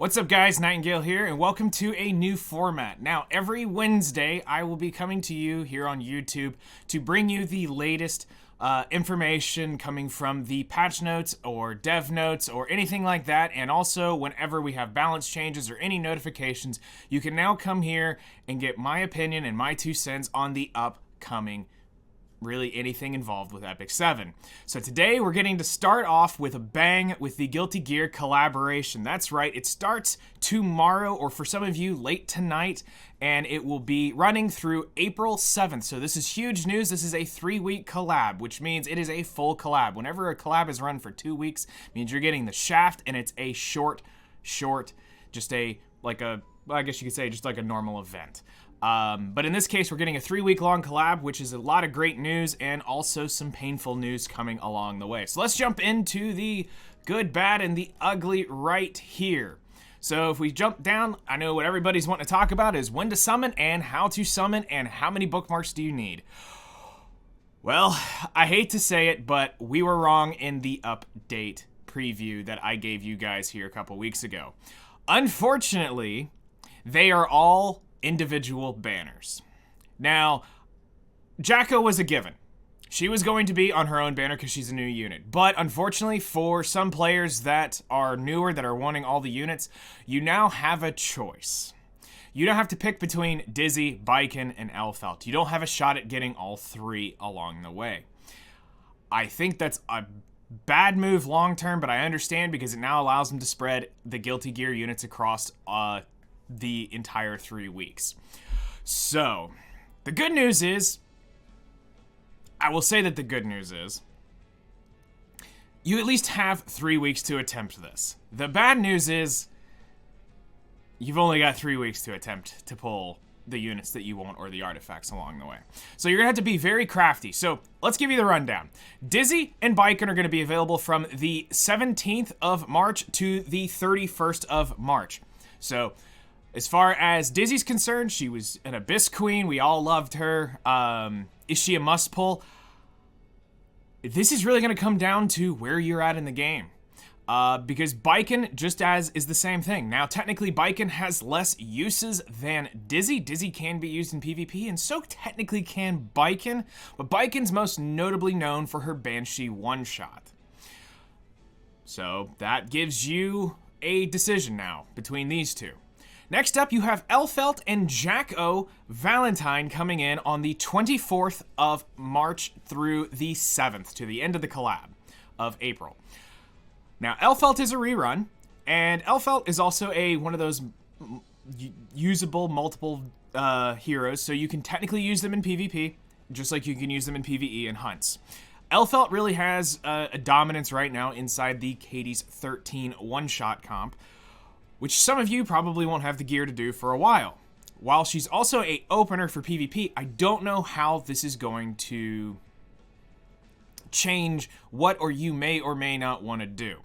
What's up guys, Nightingale here, and welcome to a new format. Now, every Wednesday, I will be coming to you here on YouTube to bring you the latest information coming from the patch notes or dev notes or anything like that, and also whenever we have balance changes or any notifications, you can now come here and get my opinion and my 2 cents on the upcoming really anything involved with Epic 7. So today we're getting to start off with a bang with the Guilty Gear collaboration. That's right, it starts tomorrow, or for some of you, late tonight, and it will be running through April 7th. So this is huge news. This is a 3-week collab, which means it is a full collab. Whenever a collab is run for 2 weeks, it means you're getting the shaft, and it's a short, just a, like a, well, I guess you could say just like a normal event. But in this case, we're getting a 3-week-long collab, which is a lot of great news and also some painful news coming along the way. So let's jump into the good, bad, and the ugly right here. So if we jump down, I know what everybody's wanting to talk about is when to summon and how many bookmarks do you need. Well, I hate to say it, but we were wrong in the update preview that I gave you guys here a couple weeks ago. Unfortunately, they are all individual banners. Now, Jock-O was a given. She was going to be on her own banner because she's a new unit. But unfortunately, for some players that are newer, that are wanting all the units, you now have a choice. You don't have to pick between Dizzy, Biken, and Elfelt. You don't have a shot at getting all three along the way. I think that's a bad move long term, but I understand because it now allows them to spread the Guilty Gear units across the entire 3 weeks. So, the good news is, I will say that the good news is, you at least have 3 weeks to attempt this. The bad news is, you've only got 3 weeks to attempt to pull the units that you want or the artifacts along the way. So you're gonna have to be very crafty. So let's give you the rundown. Dizzy and Biken are gonna be available from the 17th of March to the 31st of March. So, as far as Dizzy's concerned, she was an Abyss Queen. We all loved her. Is she a must pull? This is really going to come down to where you're at in the game. Because Biken just as is the same thing. Now, technically, Biken has less uses than Dizzy. Dizzy can be used in PvP, and so technically can Biken. But Biken's most notably known for her Banshee one-shot. So that gives you a decision now between these two. Next up, you have Elfelt and Jock-O Valentine coming in on the 24th of March through the 7th, to the end of the collab of April. Now, Elfelt is a rerun, and Elfelt is also one of those usable multiple heroes, so you can technically use them in PvP, just like you can use them in PvE and hunts. Elfelt really has a dominance right now inside the Katie's 13 one-shot comp, which some of you probably won't have the gear to do for a while. While she's also an opener for PvP, I don't know how this is going to change what or you may or may not want to do.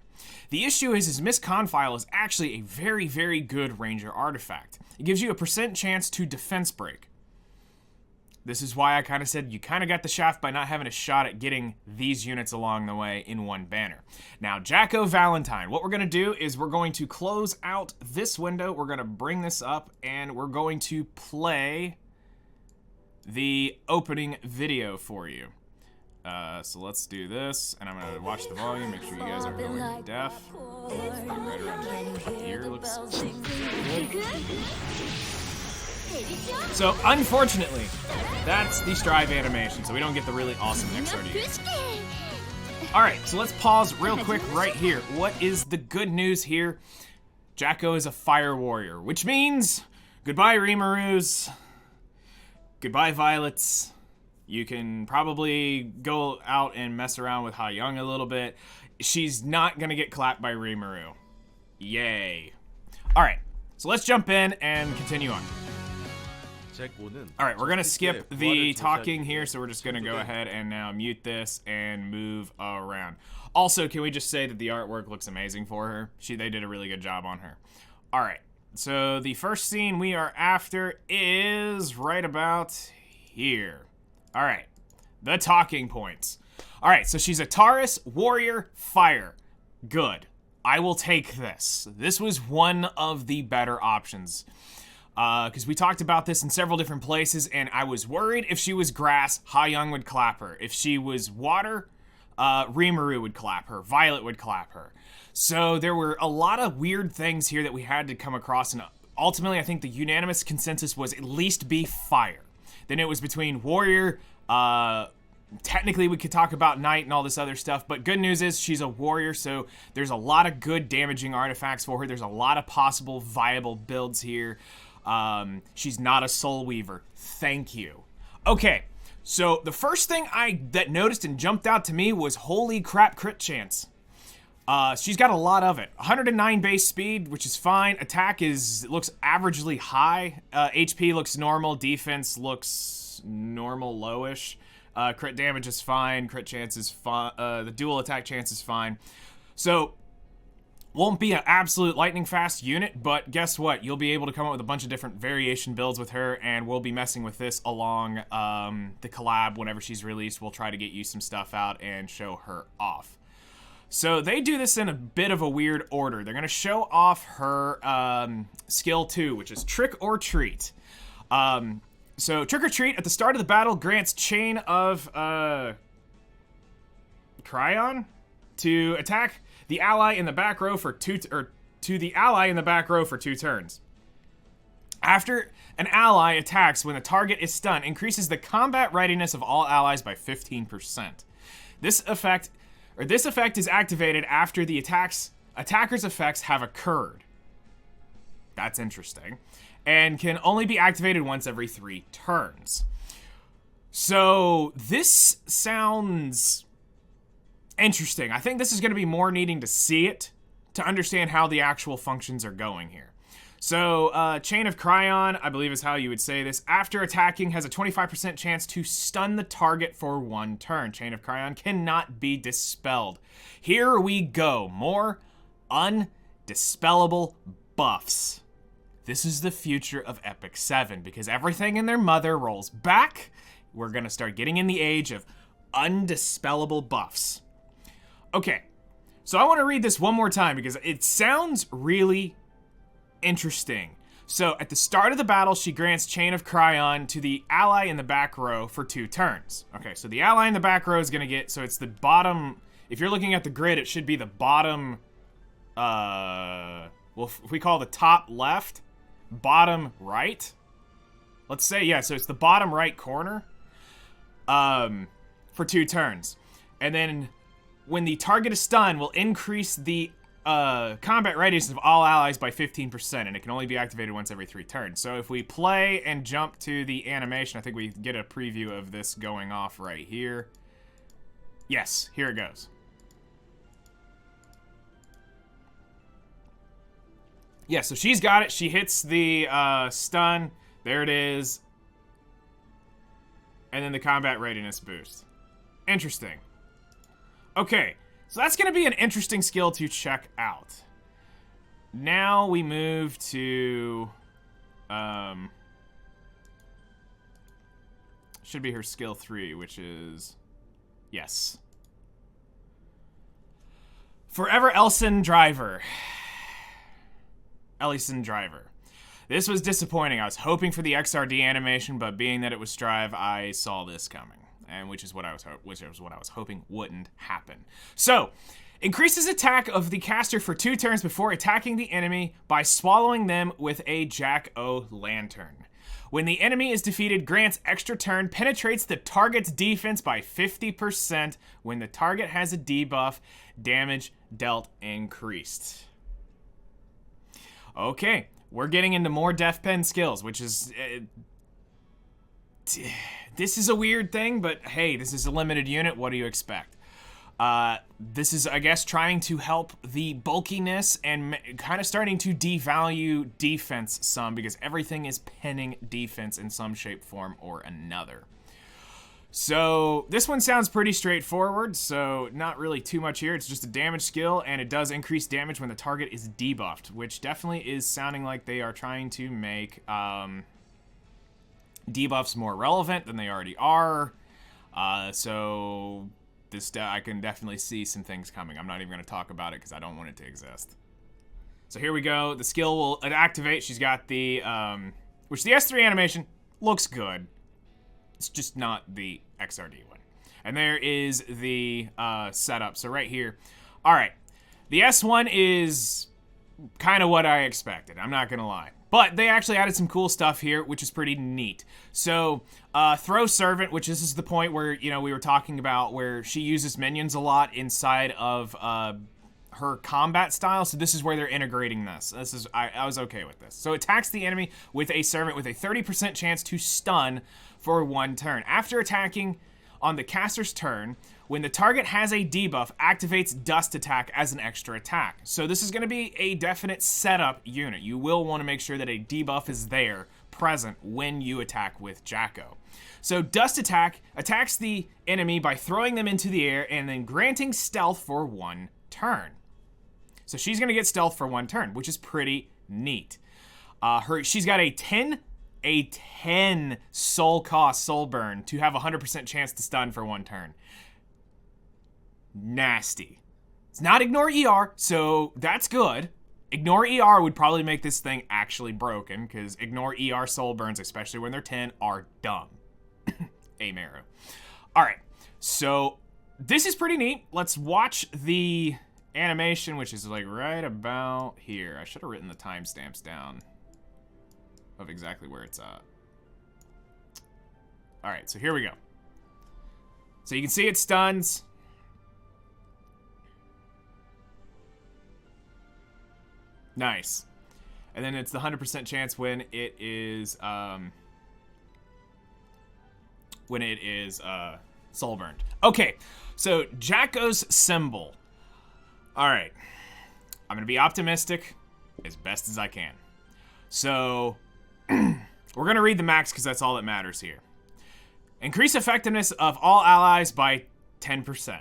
The issue is Miss Confile is actually a very, very good Ranger artifact. It gives you a % chance to defense break. This is why I kind of said you kind of got the shaft by not having a shot at getting these units along the way in one banner. Now, Jock-O Valentine, what we're going to do is we're going to close out this window, we're going to bring this up, and we're going to play the opening video for you. So let's do this, and I'm going to watch the volume, make sure you guys are going deaf. Right around here looks good. So, unfortunately, that's the Strive animation, so we don't get the really awesome XRD. Alright, so let's pause real quick right here. What is the good news here? Jock-O is a Fire Warrior, which means goodbye Rimaru's, goodbye Violets. You can probably go out and mess around with Ha Young a little bit. She's not going to get clapped by Rimaru. Yay. Alright, so let's jump in and continue on. Alright, we're going to skip the talking here, so we're just going to go ahead and now mute this and move around. Also, can we just say that the artwork looks amazing for her? They did a really good job on her. Alright, so the first scene we are after is right about here. Alright, the talking points. Alright, so she's a Taurus Warrior Fire. Good. I will take this. This was one of the better options. Because we talked about this in several different places, and I was worried if she was grass, Ha-Young would clap her. If she was water, Rimuru would clap her. Violet would clap her. So there were a lot of weird things here that we had to come across, and ultimately I think the unanimous consensus was at least be fire. Then it was between warrior, technically we could talk about night and all this other stuff, but good news is she's a warrior, so there's a lot of good damaging artifacts for her. There's a lot of possible viable builds here. She's not a soul weaver. Thank you. Okay, so the first thing that noticed and jumped out to me was holy crap crit chance. She's got a lot of it. 109 base speed, which is fine. Attack looks averagely high. HP looks normal. Defense looks normal, lowish. Crit damage is fine. Crit chance is fine. The dual attack chance is fine. So, won't be an absolute lightning fast unit, but guess what? You'll be able to come up with a bunch of different variation builds with her, and we'll be messing with this along the collab whenever she's released. We'll try to get you some stuff out and show her off. So they do this in a bit of a weird order. They're going to show off her skill 2, which is Trick or Treat. So Trick or Treat at the start of the battle grants Chain of Cryon to attack the ally in the back row for to the ally in the back row for 2 turns. After an ally attacks when the target is stunned, increases the combat readiness of all allies by 15%. This effect is activated after the attacker's effects have occurred. That's interesting. And can only be activated once every 3 turns. So this sounds interesting. I think this is going to be more needing to see it to understand how the actual functions are going here. So, Chain of Cryon, I believe is how you would say this. After attacking, has a 25% chance to stun the target for 1 turn. Chain of Cryon cannot be dispelled. Here we go. More undispellable buffs. This is the future of Epic 7, because everything in their mother rolls back. We're going to start getting in the age of undispellable buffs. Okay, so I want to read this one more time because it sounds really interesting. So at the start of the battle, she grants Chain of Cryon to the ally in the back row for 2 turns. Okay, so the ally in the back row is going to get, so it's the bottom, if you're looking at the grid, it should be the bottom, well, if we call the top left, bottom right. Let's say, yeah, so it's the bottom right corner for 2 turns. And then when the target is stunned, will increase the combat readiness of all allies by 15%, and it can only be activated once every 3 turns. So if we play and jump to the animation, I think we get a preview of this going off right here. Yes, here it goes. Yeah, so she's got it. She hits the stun. There it is. And then the combat readiness boost. Interesting. Okay, so that's going to be an interesting skill to check out. Now we move to... should be her skill 3, which is... Yes. Forever Ellison Driver. Ellison Driver. This was disappointing. I was hoping for the XRD animation, but being that it was Strive, I saw this coming. And which is what I was hoping wouldn't happen. So, increases attack of the caster for 2 turns before attacking the enemy by swallowing them with a Jock-O lantern. When the enemy is defeated, grants extra turn, penetrates the target's defense by 50%. When the target has a debuff, damage dealt increased. Okay, we're getting into more Def Pen skills, which is... this is a weird thing, but hey, this is a limited unit. What do you expect? This is, I guess, trying to help the bulkiness and kind of starting to devalue defense some, because everything is penning defense in some shape, form, or another. So this one sounds pretty straightforward, so not really too much here. It's just a damage skill, and it does increase damage when the target is debuffed, which definitely is sounding like they are trying to make debuffs more relevant than they already are. So I can definitely see some things coming. I'm not even going to talk about it because I don't want it to exist. So here we go. The skill will activate. She's got the, which the S3 animation looks good. It's just not the XRD one. And there is the setup. So right here. All right. The S1 is kind of what I expected. I'm not going to lie. But they actually added some cool stuff here, which is pretty neat. So, Throw Servant, which this is the point where, you know, we were talking about where she uses minions a lot inside of her combat style. So this is where they're integrating this. I was okay with this. So attacks the enemy with a servant with a 30% chance to stun for 1 turn. After attacking on the caster's turn, when the target has a debuff, activates Dust Attack as an extra attack. So this is going to be a definite setup unit. You will want to make sure that a debuff is there, present, when you attack with Jock-O. So Dust Attack attacks the enemy by throwing them into the air and then granting stealth for 1 turn. So she's going to get stealth for 1 turn, which is pretty neat. She's got a 10 soul cost soul burn to have a 100% chance to stun for 1 turn. Nasty. It's not ignore ER, so that's good. Ignore ER would probably make this thing actually broken, because ignore ER soul burns, especially when they're 10, are dumb. Amaro. Alright, so this is pretty neat. Let's watch the animation, which is like right about here. I should have written the timestamps down of exactly where it's at. Alright, so here we go. So you can see it stuns. Nice. And then it's the 100% chance when it is soul burned. Okay, so Jock-O's symbol. Alright. I'm gonna be optimistic as best as I can. So we're gonna read the max because that's all that matters here. Increase effectiveness of all allies by 10%.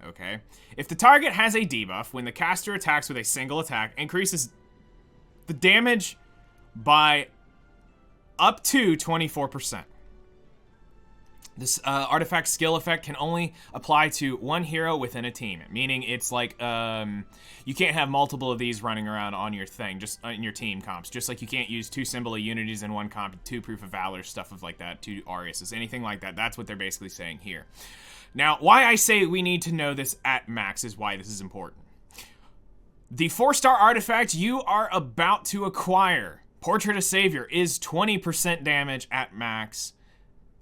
Okay. If the target has a debuff, when the caster attacks with a single attack, increases the damage by up to 24%. This artifact skill effect can only apply to 1 hero within a team, meaning it's like you can't have multiple of these running around on your thing, just in your team comps. Just like you can't use 2 Symbol of Unities in 1 comp, 2 Proof of Valor, stuff of like that, 2 Ariuses, anything like that. That's what they're basically saying here. Now, why I say we need to know this at max is why this is important. The 4-star artifact you are about to acquire, Portrait of Savior, is 20% damage at max.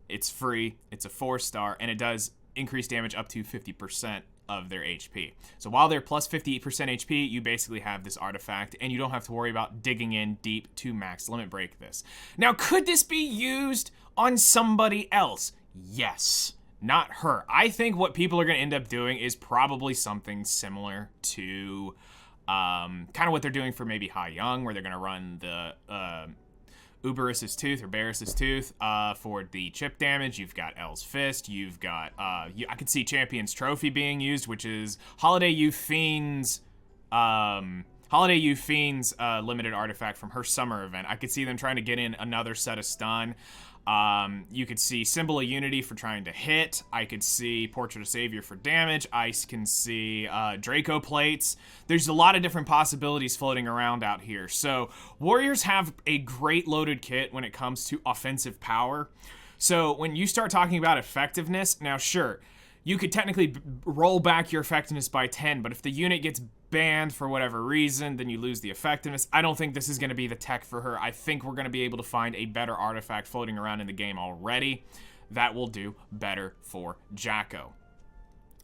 It's free, it's a 4-star, and it does increase damage up to 50% of their HP. So while they're plus 50% HP, you basically have this artifact, and you don't have to worry about digging in deep to max limit break this. Now, could this be used on somebody else? Yes. Not her. I think what people are going to end up doing is probably something similar to kind of what they're doing for maybe Hai Young, where they're going to run the Uberus's Tooth or Barris's Tooth for the chip damage. You've got El's Fist. You've got, I could see Champion's Trophy being used, which is Holiday You Fiend's limited artifact from her summer event. I could see them trying to get in another set of stun. You could see Symbol of Unity for trying to hit. I could see Portrait of Savior for damage. I can see Draco Plates. There's a lot of different possibilities floating around out here. So Warriors have a great loaded kit when it comes to offensive power. So when you start talking about effectiveness, now sure, you could technically roll back your effectiveness by 10, but if the unit gets banned for whatever reason, then you lose the effectiveness. I don't think this is going to be the tech for her. I think we're going to be able to find a better artifact floating around in the game already that will do better for Jock-O.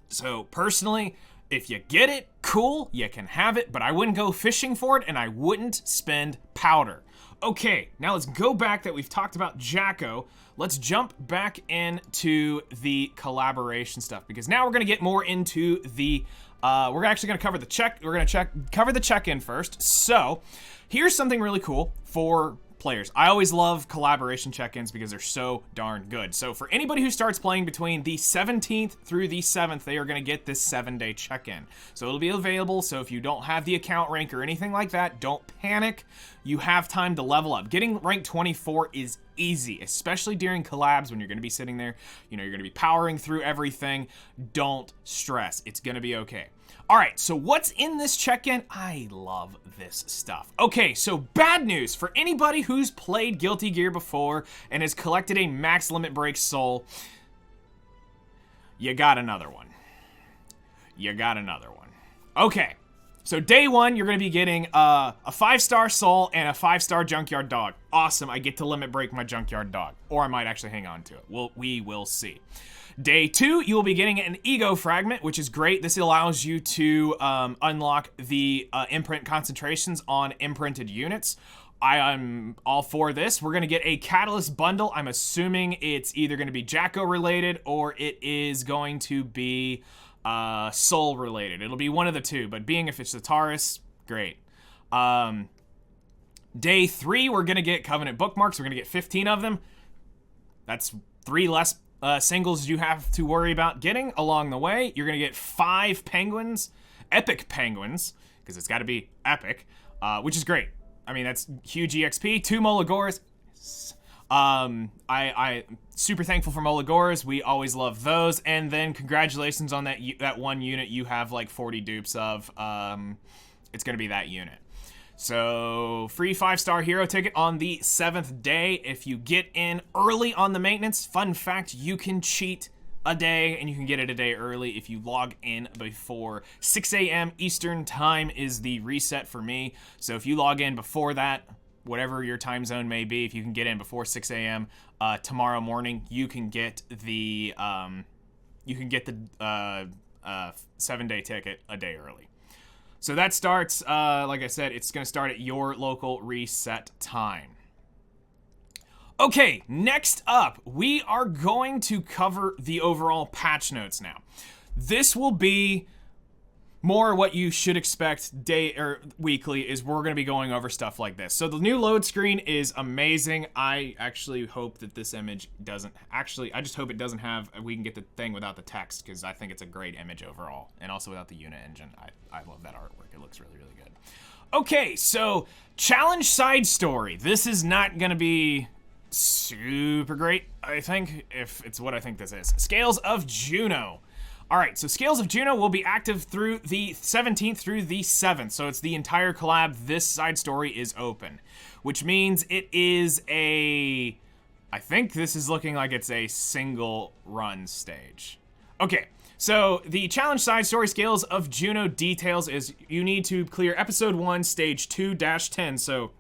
So personally, if you get it, cool, you can have it, but I wouldn't go fishing for it, and I wouldn't spend powder. Okay, now let's go back that we've talked about Jock-O. Let's jump back into the collaboration stuff, because now we're going to get more into the we're actually going to cover the check. We're going to cover the check-in first. So here's something really cool for players. I always love collaboration check-ins because they're so darn good. So for anybody who starts playing between the 17th through the 7th, they are going to get this 7-day check-in. So it'll be available, so if you don't have the account rank or anything like that, don't panic. You have time to level up. Getting rank 24 is easy, especially during collabs when you're going to be sitting there, you're going to be powering through everything. Don't stress. It's going to be okay. All right, so what's in this check-in? I love this stuff. Okay, so bad news for anybody who's played Guilty Gear before and has collected a max limit break soul. You got another one. You got another one. Okay, so day 1, you're going to be getting a 5-star soul and a 5-star junkyard dog. Awesome, I get to limit break my junkyard dog. Or I might actually hang on to it. We will see. Day 2, you will be getting an ego fragment, which is great. This allows you to unlock the imprint concentrations on imprinted units. I am all for this. We're going to get a catalyst bundle. I'm assuming it's either going to be Jock-O related or it is going to be soul related. It'll be one of the two, but being if it's the Taurus, great. Day 3, we're going to get Covenant bookmarks. We're going to get 15 of them. That's 3 less singles you have to worry about getting along the way. You're going to get 5 penguins, epic penguins, because it's got to be epic, which is great. I mean, that's huge EXP. 2 Molagoras. I super thankful for Molagoras. We always love those. And then congratulations on that one unit you have like 40 dupes of. It's going to be that unit. So, free 5-star hero ticket on the 7th day. If you get in early on the maintenance, fun fact, you can cheat a day and you can get it a day early if you log in before 6 a.m. Eastern time is the reset for me. So if you log in before that, whatever your time zone may be, if you can get in before 6 a.m. Tomorrow morning, you can get the 7-day ticket a day early. So that starts, like I said, it's going to start at your local reset time. Okay, next up, we are going to cover the overall patch notes now. This will be more what you should expect day or weekly is we're going to be going over stuff like this. So the new load screen is amazing. I actually hope that this image doesn't I just hope it doesn't have, we can get the thing without the text because I think it's a great image overall. And also without the unit engine. I love that artwork. It looks really, really good. Okay, so challenge side story. This is not going to be super great, I think, if it's what I think this is. Scales of Juno. All right, so Scales of Juno will be active through the 17th through the 7th, so it's the entire collab. This side story is open, which means it is I think this is looking like it's a single run stage. Okay, so the challenge side story Scales of Juno details is you need to clear episode 1, stage 2-10, so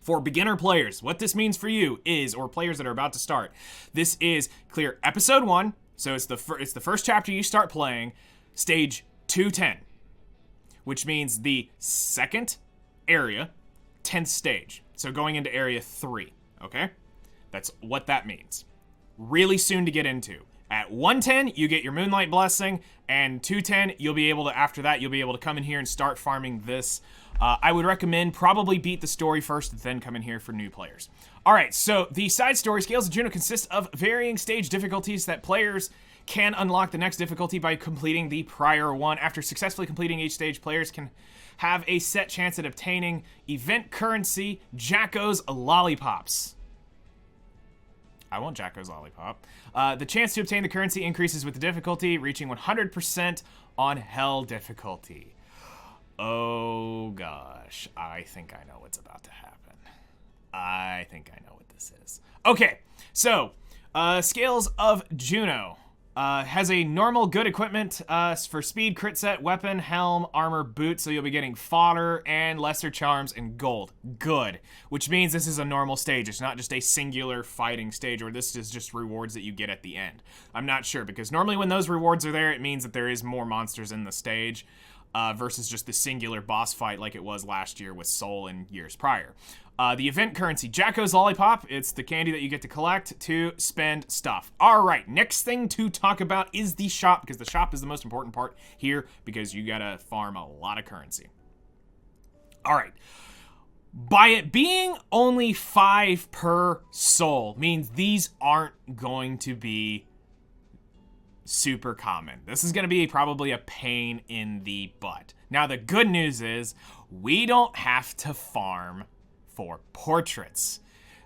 for beginner players, what this means for you is, or players that are about to start, this is clear episode 1, so it's the first chapter you start playing, stage 2-10, which means the second area, 10th stage. So going into area 3, okay? That's what that means. Really soon to get into. At 110, you get your Moonlight Blessing, and 210, you'll be able to, after that, you'll be able to come in here and start farming this. I would recommend probably beat the story first, then come in here for new players. All right, so the side story, Scales of Juno, consists of varying stage difficulties that players can unlock the next difficulty by completing the prior one. After successfully completing each stage, players can have a set chance at obtaining event currency, Jock-O's Lollipops. I want Jock-O's Lollipop. The chance to obtain the currency increases with the difficulty, reaching 100% on Hell difficulty. Oh gosh, I think I know what's about to happen. I think I know what this is. Okay, so Scales of Juno has a normal good equipment for speed, crit set, weapon, helm, armor, boots, so you'll be getting fodder and lesser charms and gold. Good, which means this is a normal stage. It's not just a singular fighting stage, or this is just rewards that you get at the end. I'm not sure, because normally when those rewards are there, it means that there is more monsters in the stage. Versus just the singular boss fight like it was last year with Soul and years prior. The event currency, Jock-O's Lollipop. It's the candy that you get to collect to spend stuff. All right, next thing to talk about is the shop, because the shop is the most important part here because you gotta farm a lot of currency. All right. By it being only 5 per soul means these aren't going to be super common. This is going to be probably a pain in the butt. Now, the good news is we don't have to farm for portraits.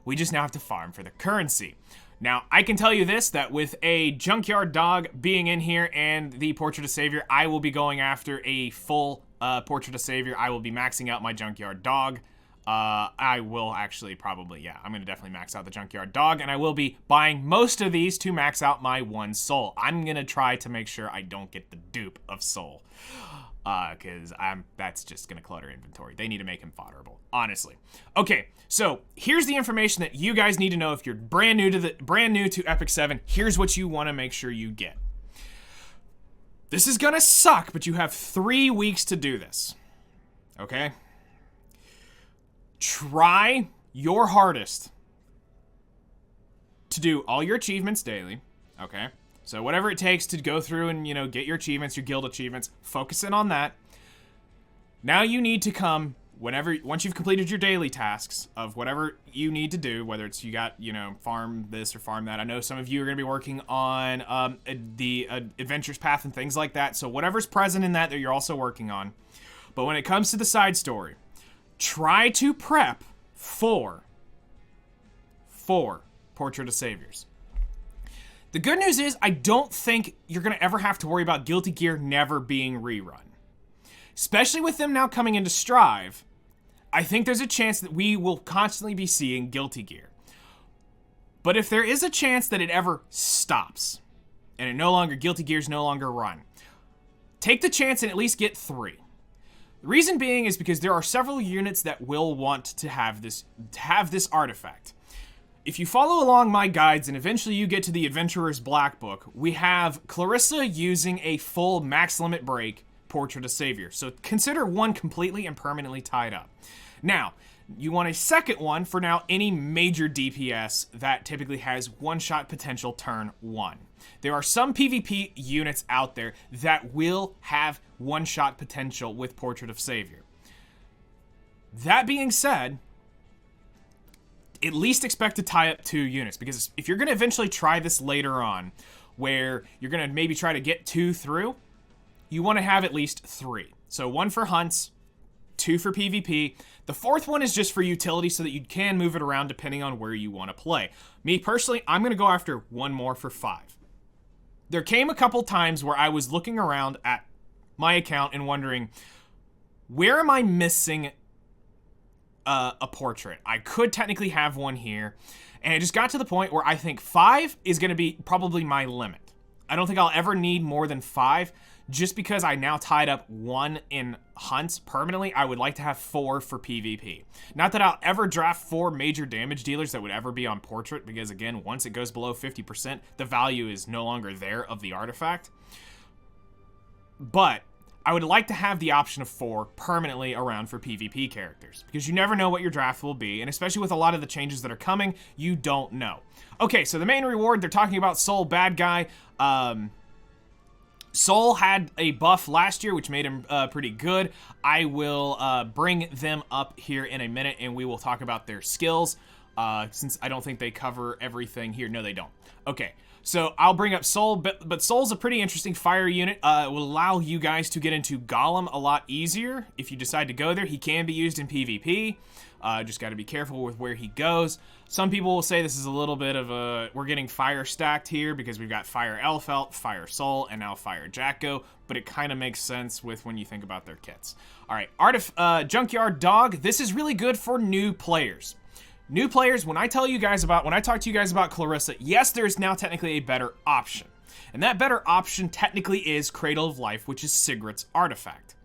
We just now have to farm for the currency. Now, I can tell you this, that with a Junkyard Dog being in here and the Portrait of Savior, I will be going after a full Portrait of Savior. I will be maxing out my Junkyard Dog. I will actually probably, yeah, I'm going to definitely max out the Junkyard Dog, and I will be buying most of these to max out my 1 soul. I'm going to try to make sure I don't get the dupe of soul, because that's just going to clutter inventory. They need to make him fodderable, honestly. Okay, so here's the information that you guys need to know if you're brand new to Epic 7. Here's what you want to make sure you get. This is going to suck, but you have 3 weeks to do this, okay? Try your hardest to do all your achievements daily, okay? So whatever it takes to go through and, you know, get your achievements, your guild achievements, focus in on that. Now you need to come once you've completed your daily tasks of whatever you need to do, whether it's you got, you know, farm this or farm that. I know some of you are going to be working on the adventures path and things like that. So whatever's present in that you're also working on. But when it comes to the side story, try to prep for Portrait of Saviors. The good news is I don't think you're going to ever have to worry about Guilty Gear never being rerun. Especially with them now coming into Strive, I think there's a chance that we will constantly be seeing Guilty Gear. But if there is a chance that it ever stops, and Guilty Gear's no longer run, take the chance and at least get 3. The reason being is because there are several units that will want to have this artifact. If you follow along my guides and eventually you get to the Adventurer's Black Book, we have Clarissa using a full max limit break Portrait of Savior. So consider 1 completely and permanently tied up. Now, you want a second one for now any major DPS that typically has one-shot potential turn 1. There are some PvP units out there that will have one-shot potential with Portrait of Savior. That being said, at least expect to tie up 2 units, because if you're going to eventually try this later on, where you're going to maybe try to get 2 through, you want to have at least 3. So 1 for hunts, 2 for PvP. The 4th one is just for utility so that you can move it around depending on where you want to play. Me personally, I'm going to go after 1 more for 5. There came a couple times where I was looking around at my account and wondering, where am I missing a portrait? I could technically have one here, and it just got to the point where I think 5 is going to be probably my limit. I don't think I'll ever need more than 5, just because I now tied up 1 in hunts permanently. I would like to have 4 for PvP. Not that I'll ever draft 4 major damage dealers that would ever be on portrait, because again, once it goes below 50%, the value is no longer there of the artifact. But I would like to have the option of 4 permanently around for PvP characters, because you never know what your draft will be, and especially with a lot of the changes that are coming, you don't know. Okay, so the main reward, they're talking about Soul Bad Guy. Soul had a buff last year, which made him pretty good. I will bring them up here in a minute, and we will talk about their skills, since I don't think they cover everything here. No, they don't. Okay, so I'll bring up Soul, but Soul's a pretty interesting fire unit. It will allow you guys to get into Golem a lot easier if you decide to go there. He can be used in PvP. Just got to be careful with where he goes. Some people will say this is a little bit of a, we're getting fire stacked here because we've got Fire Elfelt, Fire Soul, and now Fire Jock-O, but it kind of makes sense with when you think about their kits. All right, Junkyard Dog, this is really good for new players. New players, when I talk to you guys about Clarissa, yes, there's now technically a better option. And that better option technically is Cradle of Life, which is Sigrid's artifact.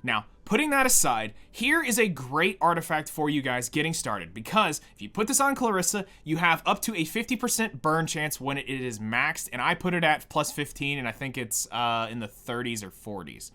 Now, putting that aside, here is a great artifact for you guys getting started, because if you put this on Clarissa, you have up to a 50% burn chance when it is maxed, and I put it at plus 15, and I think it's in the 30s or 40s,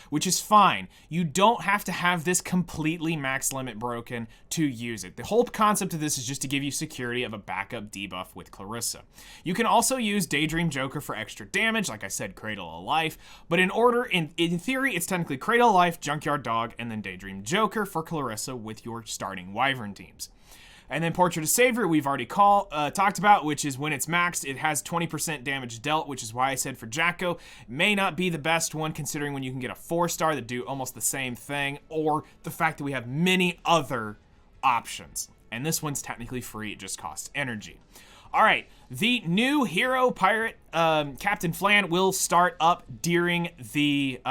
which is fine. You don't have to have this completely max limit broken to use it. The whole concept of this is just to give you security of a backup debuff with Clarissa. You can also use Daydream Joker for extra damage, like I said, Cradle of Life, but in theory, it's technically Cradle of Life, Junkyard Dog, and then Daydream Joker for Clarissa with your starting Wyvern teams. And then Portrait of Savior, we've already talked about, which is when it's maxed, it has 20% damage dealt, which is why I said for Jock-O, it may not be the best one considering when you can get a 4-star that do almost the same thing, or the fact that we have many other options. And this one's technically free, it just costs energy. All right, the new hero pirate, Captain Flan, will start up during the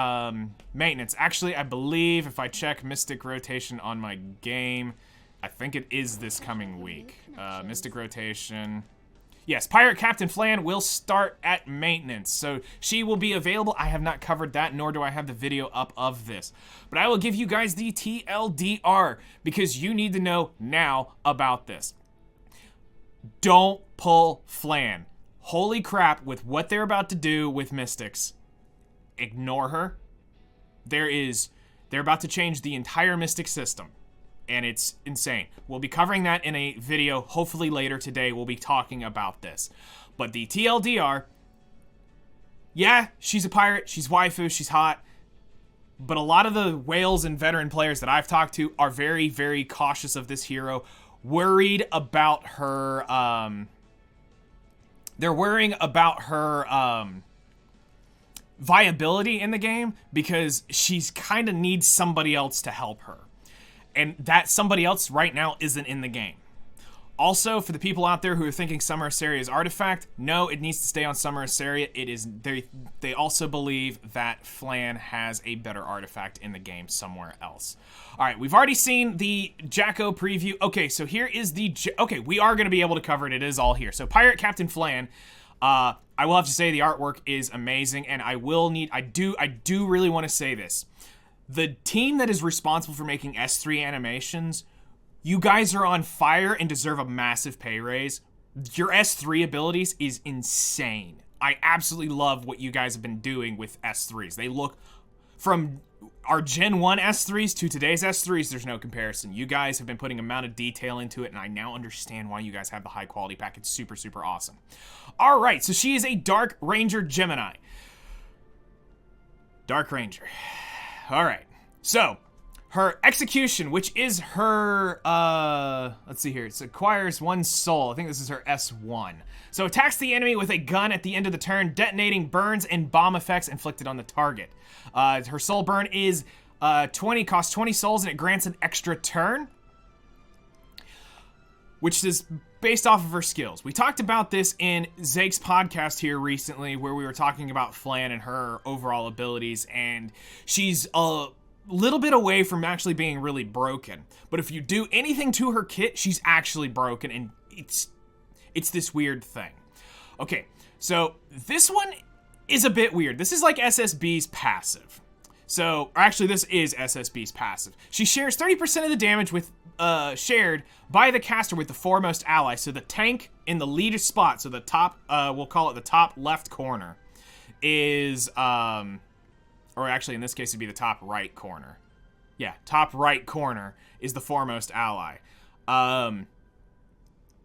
maintenance. Actually, I believe if I check Mystic Rotation on my game, I think it is this coming week. Mystic Rotation. Yes, Pirate Captain Flan will start at maintenance. So she will be available. I have not covered that, nor do I have the video up of this. But I will give you guys the TLDR because you need to know now about this. Don't pull Flan. Holy crap, with what they're about to do with Mystics. Ignore her. They're about to change the entire Mystic system. And it's insane. We'll be covering that in a video, hopefully later today. We'll be talking about this. But the TLDR, yeah, she's a pirate, she's waifu, she's hot. But a lot of the whales and veteran players that I've talked to are very, very cautious of this hero. Worried about her, they're worrying about her, viability in the game because she's kind of needs somebody else to help her. And that somebody else right now isn't in the game. Also, for the people out there who are thinking Summer Asaria's artifact, no, it needs to stay on Summer Asaria. It is they also believe that Flan has a better artifact in the game somewhere else. All right, we've already seen the Jock-O preview. Okay, so here is the okay, we are going to be able to cover it. It is all here. So Pirate Captain Flan, I will have to say the artwork is amazing, and I do really want to say this. The team that is responsible for making S3 animations, you guys are on fire and deserve a massive pay raise. Your S3 abilities is insane. I absolutely love what you guys have been doing with S3s. They look, from our Gen 1 S3s to today's S3s, there's no comparison. You guys have been putting amount of detail into it, and I now understand why you guys have the high quality pack. It's super, super awesome. All right, so she is a Dark Ranger Gemini. Dark Ranger. All right, so her execution, which is her, let's see here, it acquires 1 soul. I think this is her S1. So attacks the enemy with a gun at the end of the turn, detonating burns and bomb effects inflicted on the target. Her soul burn is 20, costs 20 souls, and it grants an extra turn, which is based off of her skills. We talked about this in Zake's podcast here recently, where we were talking about Flan and her overall abilities, and she's a little bit away from actually being really broken. But if you do anything to her kit, she's actually broken, and it's this weird thing. Okay, so this one is a bit weird. This is like SSB's passive. So, or actually, this is SSB's passive. She shares 30% of the damage with shared by the caster with the foremost ally. So the tank in the lead spot, so the top, we'll call it the top left corner, is, or actually in this case it'd be the top right corner. Yeah, top right corner is the foremost ally. And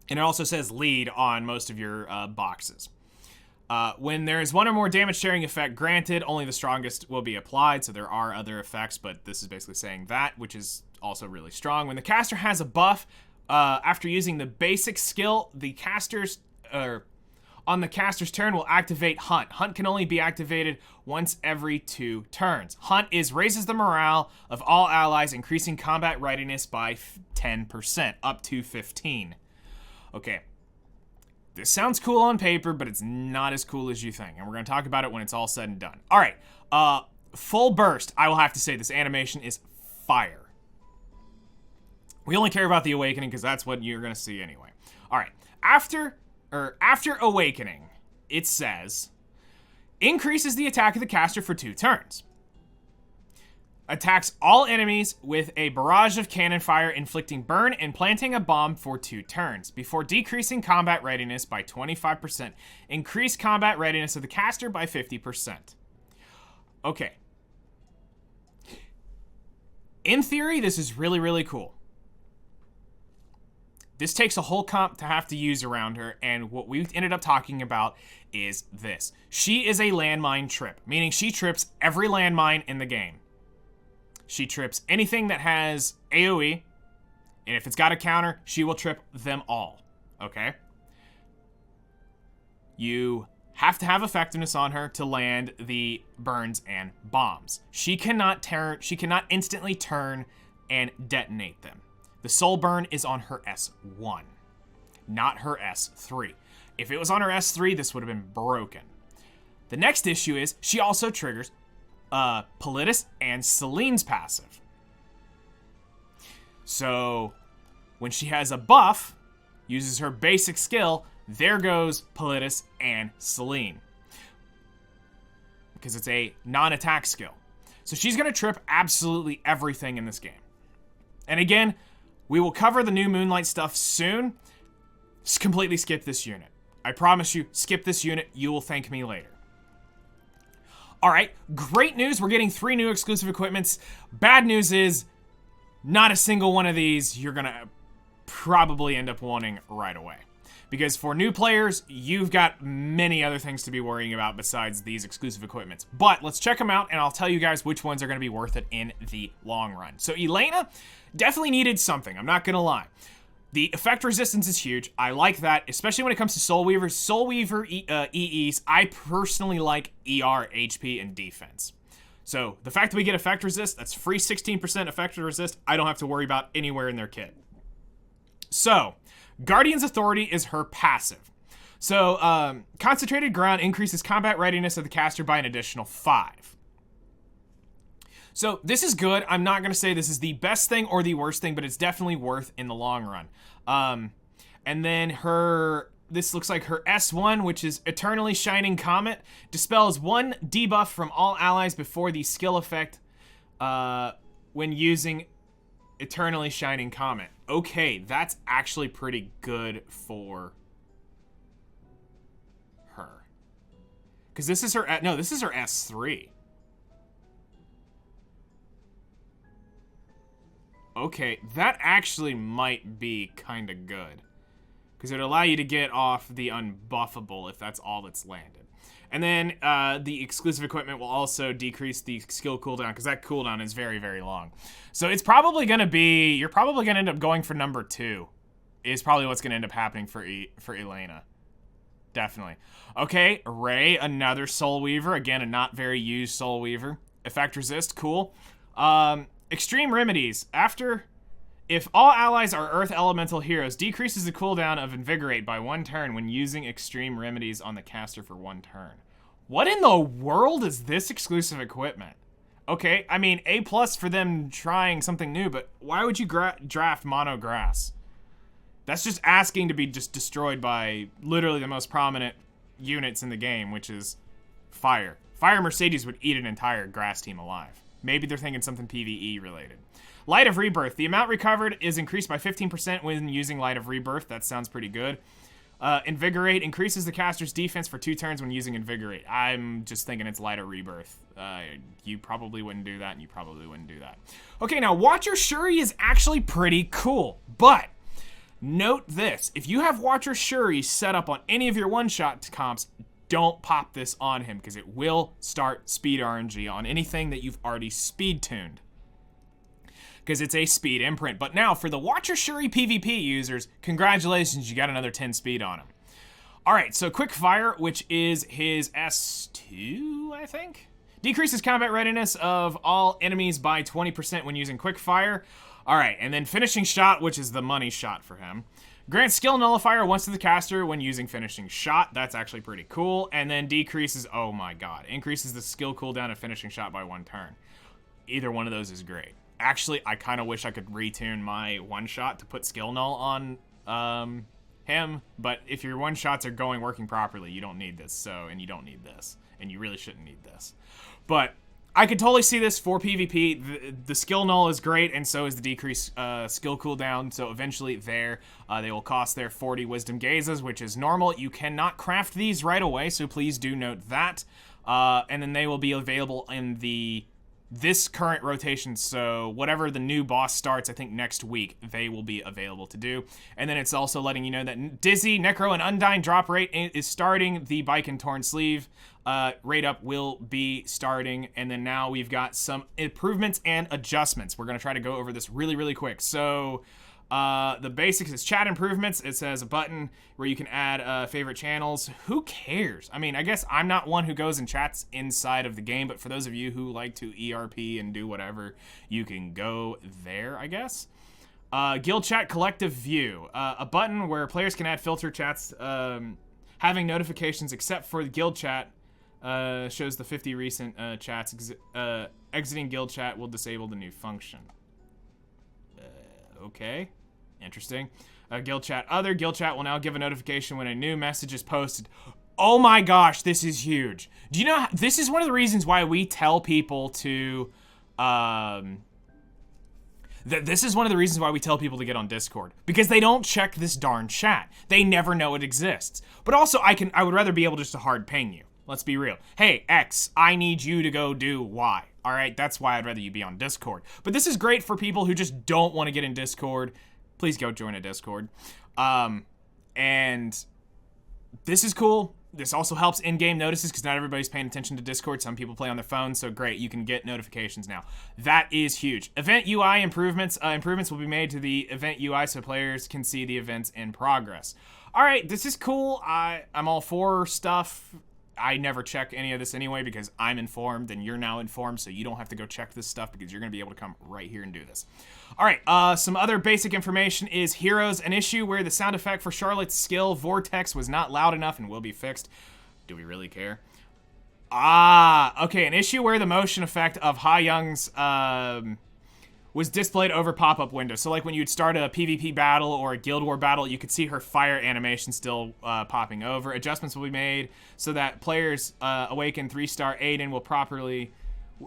it also says lead on most of your boxes. When there is 1 or more damage sharing effect granted, only the strongest will be applied. So there are other effects, but this is basically saying that, which is also really strong. When the caster has a buff, after using the basic skill, on the caster's turn will activate Hunt. Hunt can only be activated once every 2 turns. Hunt raises the morale of all allies, increasing combat readiness by 10%, up to 15. Okay. This sounds cool on paper, but it's not as cool as you think. And we're going to talk about it when it's all said and done. All right. Full burst. I will have to say this animation is fire. We only care about the awakening because that's what you're going to see anyway. All right. After awakening, it says, increases the attack of the caster for 2 turns. Attacks all enemies with a barrage of cannon fire, inflicting burn and planting a bomb for 2 turns, before decreasing combat readiness by 25%. Increase combat readiness of the caster by 50%. Okay. In theory, this is really, really cool. This takes a whole comp to have to use around her, and what we ended up talking about is this. She is a landmine trip, meaning she trips every landmine in the game. She trips anything that has AoE, and if it's got a counter, she will trip them all, okay? You have to have effectiveness on her to land the burns and bombs. She cannot instantly turn and detonate them. The soul burn is on her S1, not her S3. If it was on her S3, this would have been broken. The next issue is she also triggers Politis and Celine's passive. So when she has a buff, uses her basic skill, there goes Politis and Celine. Because it's a non-attack skill. So she's going to trip absolutely everything in this game. And again, we will cover the new Moonlight stuff soon. Just completely skip this unit. I promise you, skip this unit. You will thank me later. Alright, great news. We're getting 3 new exclusive equipments. Bad news is, not a single one of these you're going to probably end up wanting right away. Because for new players, you've got many other things to be worrying about besides these exclusive equipments. But let's check them out, and I'll tell you guys which ones are going to be worth it in the long run. So Elena definitely needed something, I'm not going to lie. The effect resistance is huge. I like that, especially when it comes to Soul Weaver. Soul Weaver EEs, I personally like ER, HP, and defense. So the fact that we get effect resist, that's free 16% effect resist, I don't have to worry about anywhere in their kit. So, Guardian's Authority is her passive. So, Concentrated Ground increases combat readiness of the caster by an additional 5. So, this is good. I'm not going to say this is the best thing or the worst thing, but it's definitely worth in the long run. And then this looks like her S1, which is Eternally Shining Comet, dispels 1 debuff from all allies before the skill effect when using Eternally Shining Comet. Okay, that's actually pretty good for her. Because this is her, no, this is her S3. Okay, that actually might be kind of good. Because it would allow you to get off the unbuffable if that's all that's landed. And then the exclusive equipment will also decrease the skill cooldown, because that cooldown is very, very long. So it's probably going to be, you're probably going to end up going for number 2. Is probably what's going to end up happening for Elena. Definitely. Okay, Ray, another Soul Weaver. Again, a not very used Soul Weaver. Effect resist, cool. Extreme Remedies. If all allies are Earth Elemental heroes, decreases the cooldown of Invigorate by 1 turn when using Extreme Remedies on the caster for 1 turn. What in the world is this exclusive equipment? Okay, I mean, A+ for them trying something new, but why would you draft Mono Grass? That's just asking to be just destroyed by literally the most prominent units in the game, which is Fire. Fire Mercedes would eat an entire grass team alive. Maybe they're thinking something PvE related. Light of Rebirth. The amount recovered is increased by 15% when using Light of Rebirth. That sounds pretty good. Invigorate increases the caster's defense for 2 turns when using Invigorate. I'm just thinking it's Light of Rebirth. You probably wouldn't do that, and you probably wouldn't do that. Okay, now Watcher Shuri is actually pretty cool, but note this. If you have Watcher Shuri set up on any of your one-shot comps, don't pop this on him, because it will start speed RNG on anything that you've already speed-tuned. Because it's a speed imprint. But now, for the Watcher Shuri PvP users, congratulations, you got another 10 speed on him. Alright, so Quick Fire, which is his S2, I think? Decreases combat readiness of all enemies by 20% when using Quick Fire. Alright, and then Finishing Shot, which is the money shot for him. Grants Skill Nullifier once to the caster when using Finishing Shot. That's actually pretty cool. And then decreases, oh my god, increases the skill cooldown of Finishing Shot by 1 turn. Either one of those is great. Actually, I kind of wish I could retune my one-shot to put Skill Null on him, but if your one-shots are working properly, you don't need this, and you don't need this, and you really shouldn't need this. But I could totally see this for PvP. The Skill Null is great, and so is the decreased skill cooldown, so eventually they will cost their 40 Wisdom Gazes, which is normal. You cannot craft these right away, so please do note that. And then they will be available in the this current rotation, so whatever the new boss starts, I think next week, they will be available to do. And then it's also letting you know that Dizzy, Necro, and Undyne drop rate is starting. The Bike and Torn Sleeve rate up will be starting. And then now we've got some improvements and adjustments. We're going to try to go over this really, really quick. So the basics is chat improvements. It says a button where you can add favorite channels. Who cares? I mean, I guess I'm not one who goes and chats inside of the game, but for those of you who like to ERP and do whatever, you can go there, I guess. Guild chat collective view. A button where players can add filter chats, having notifications except for the guild chat. Shows the 50 recent chats. Exiting guild chat will disable the new function. Okay. Interesting. Guild chat. Other guild chat will now give a notification when a new message is posted. Oh my gosh, this is huge. Do you know, this is one of the reasons why we tell people to, this is one of the reasons why we tell people to get on Discord. Because they don't check this darn chat. They never know it exists. But also, I would rather be able just to hard ping you. Let's be real. Hey, X, I need you to go do Y. All right, that's why I'd rather you be on Discord. But this is great for people who just don't want to get in Discord. Please go join a Discord. And this is cool. This also helps in-game notices because not everybody's paying attention to Discord. Some people play on their phone, so great. You can get notifications now. That is huge. Event UI improvements. Improvements will be made to the event UI so players can see the events in progress. All right, this is cool. I'm all for stuff. I never check any of this anyway because I'm informed and you're now informed, so you don't have to go check this stuff because you're going to be able to come right here and do this. All right, some other basic information is heroes. An issue where the sound effect for Charlotte's skill Vortex was not loud enough and will be fixed. Do we really care? Okay, an issue where the motion effect of Ha Young's was displayed over pop-up windows. So like when you'd start a PvP battle or a Guild War battle, you could see her fire animation still popping over. Adjustments will be made so that players awaken 3-star Aiden will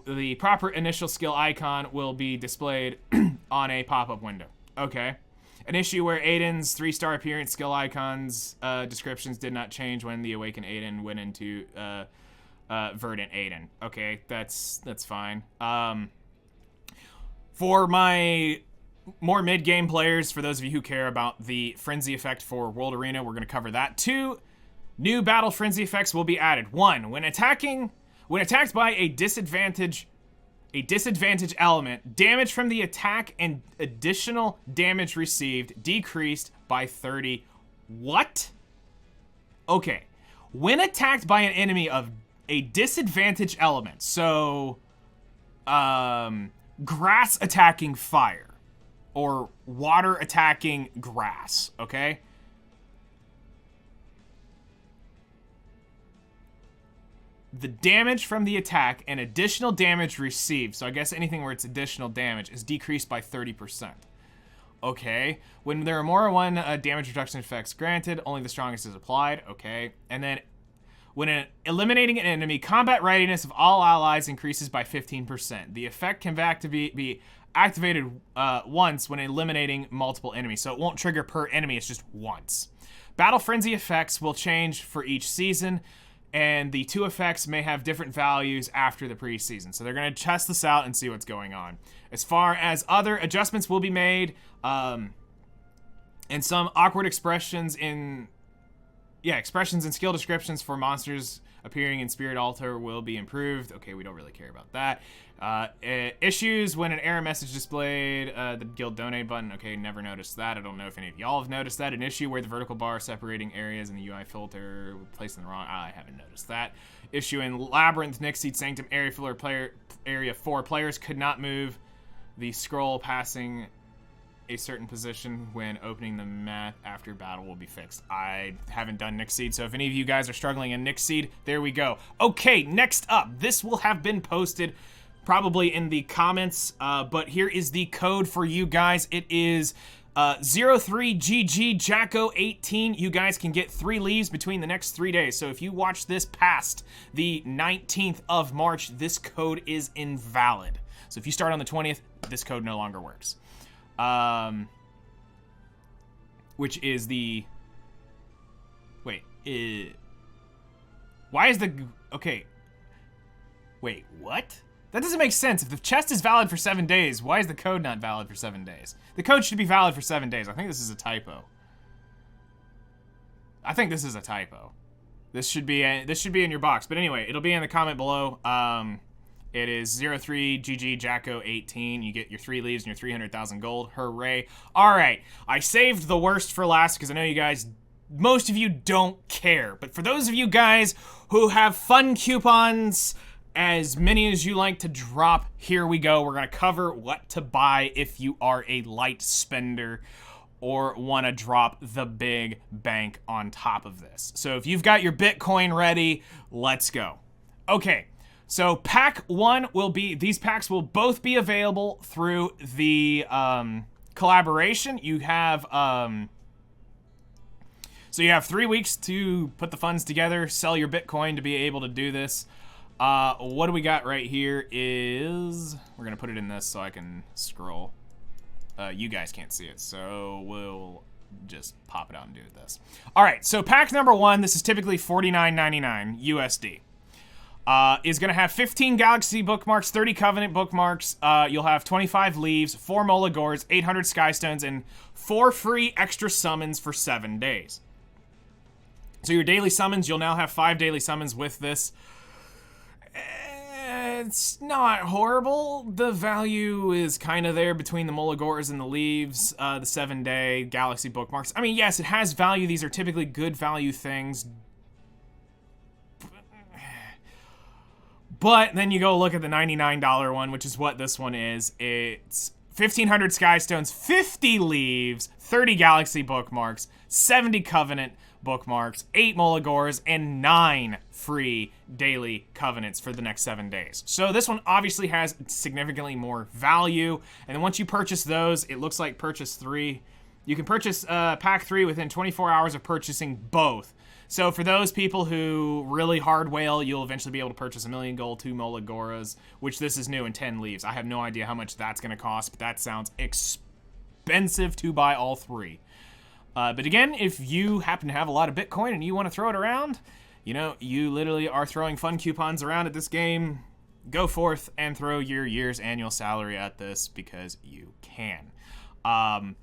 the proper initial skill icon will be displayed on a pop-up window. Okay. An issue where Aiden's 3-star appearance skill icons descriptions did not change when the awakened Aiden went into Verdant Aiden. Okay, that's fine. For my more mid-game players, for those of you who care about the frenzy effect for World Arena, we're going to cover that. 2 new battle frenzy effects will be added. 1, when attacked by a disadvantage element, damage from the attack and additional damage received decreased by 30. What? Okay. When attacked by an enemy of a disadvantage element, so grass attacking fire or water attacking grass, okay? The damage from the attack and additional damage received, so I guess anything where it's additional damage, is decreased by 30%. Okay. When there are more than one damage reduction effects granted, only the strongest is applied. Okay. And then when eliminating an enemy, combat readiness of all allies increases by 15%. The effect can be activated once when eliminating multiple enemies, so it won't trigger per enemy, it's just once. Battle Frenzy effects will change for each season, and the 2 effects may have different values after the preseason. So they're going to test this out and see what's going on. As far as other adjustments will be made, and some awkward expressions and skill descriptions for monsters appearing in Spirit Altar will be improved. Okay, we don't really care about that. Issues when an error message displayed, the guild donate button. Okay, never noticed that. I don't know if any of y'all have noticed that. An issue where the vertical bar separating areas in the UI filter placed in the wrong. I haven't noticed that. Issue in Labyrinth, Nixseed Sanctum, Area 4 players could not move the scroll passing a certain position when opening the map after battle will be fixed. I haven't done Nixseed, so if any of you guys are struggling in Nixseed, there we go. Okay, next up, this will have been posted probably in the comments, but here is the code for you guys. It is 03GG Jock-O 18. You guys can get 3 leaves between the next 3 days. So if you watch this past the 19th of March, this code is invalid. So if you start on the 20th, this code no longer works. Which is the... Wait, why is the... Okay. Wait, what? That doesn't make sense. If the chest is valid for 7 days, why is the code not valid for 7 days? The code should be valid for 7 days. I think this is a typo. I think this is a typo. This should be in your box. But anyway, it'll be in the comment below. It is 03GG Jock-O 18. You get your 3 leaves and your 300,000 gold. Hooray. All right. I saved the worst for last because I know you guys, most of you don't care. But for those of you guys who have fun coupons, as many as you like to drop, here we go. We're going to cover what to buy if you are a light spender or want to drop the big bank on top of this. So if you've got your Bitcoin ready, let's go. Okay. So pack 1 will be, these packs will both be available through the collaboration. You have, so you have 3 weeks to put the funds together, sell your Bitcoin to be able to do this. What do we got right here is, we're gonna put it in this so I can scroll. You guys can't see it, so we'll just pop it out and do this. All right, so pack number 1, this is typically $49.99 USD. Is going to have 15 Galaxy bookmarks, 30 Covenant bookmarks. You'll have 25 leaves, 4 Molagors, 800 Skystones, and 4 free extra summons for 7 days. So your daily summons, you'll now have 5 daily summons with this. It's not horrible. The value is kind of there between the Molagors and the leaves, the 7-day Galaxy bookmarks. I mean, yes, it has value. These are typically good value things. But then you go look at the $99 one, which is what this one is. It's 1,500 Skystones, 50 leaves, 30 Galaxy bookmarks, 70 Covenant bookmarks, 8 Molagors, and 9 free daily Covenants for the next 7 days. So this one obviously has significantly more value. And then once you purchase those, it looks like purchase 3. You can purchase pack 3 within 24 hours of purchasing both. So for those people who really hard whale, you'll eventually be able to purchase 1 million gold, 2 Molagoras, which this is new, and 10 leaves. I have no idea how much that's going to cost, but that sounds expensive to buy all 3. But again, if you happen to have a lot of Bitcoin and you want to throw it around, you know, you literally are throwing fun coupons around at this game. Go forth and throw your year's annual salary at this because you can. I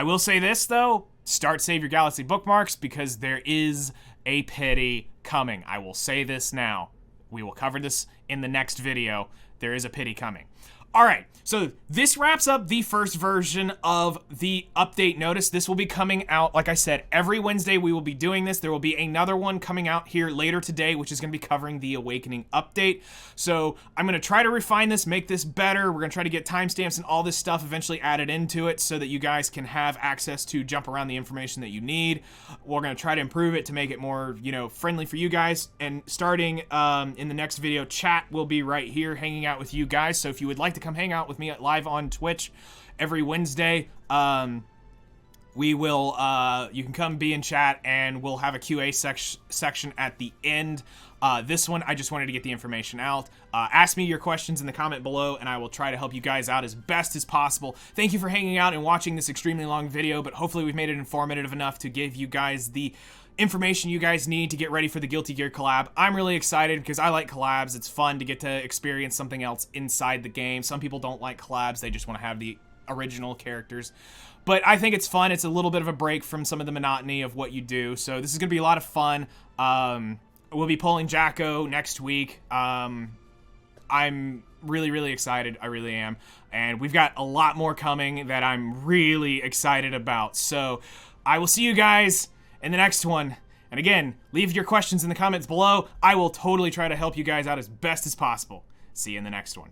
will say this, though. Start Save Your Galaxy bookmarks because there is a pity coming. I will say this now. We will cover this in the next video. There is a pity coming. All right, so this wraps up the first version of the update notice. This will be coming out, like I said, every Wednesday we will be doing this. There will be another one coming out here later today, which is going to be covering the Awakening update. So I'm going to try to refine this, make this better. We're going to try to get timestamps and all this stuff eventually added into it so that you guys can have access to jump around the information that you need. We're going to try to improve it to make it more, you know, friendly for you guys. And starting in the next video, chat will be right here hanging out with you guys. So if you would like to come hang out with me live on Twitch every Wednesday, we will you can come be in chat and we'll have a QA section at the end. This one I just wanted to get the information out. Ask me your questions in the comment below and I will try to help you guys out as best as possible. Thank you for hanging out and watching this extremely long video, but hopefully we've made it informative enough to give you guys the information you guys need to get ready for the Guilty Gear collab. I'm really excited because I like collabs. It's fun to get to experience something else inside the game. Some people don't like collabs. They just want to have the original characters. But I think it's fun. It's a little bit of a break from some of the monotony of what you do. So this is going to be a lot of fun. We'll be pulling Jock-O next week. I'm really, really excited. I really am. And we've got a lot more coming that I'm really excited about. So I will see you guys in the next one. And again, leave your questions in the comments below. I will totally try to help you guys out as best as possible. See you in the next one.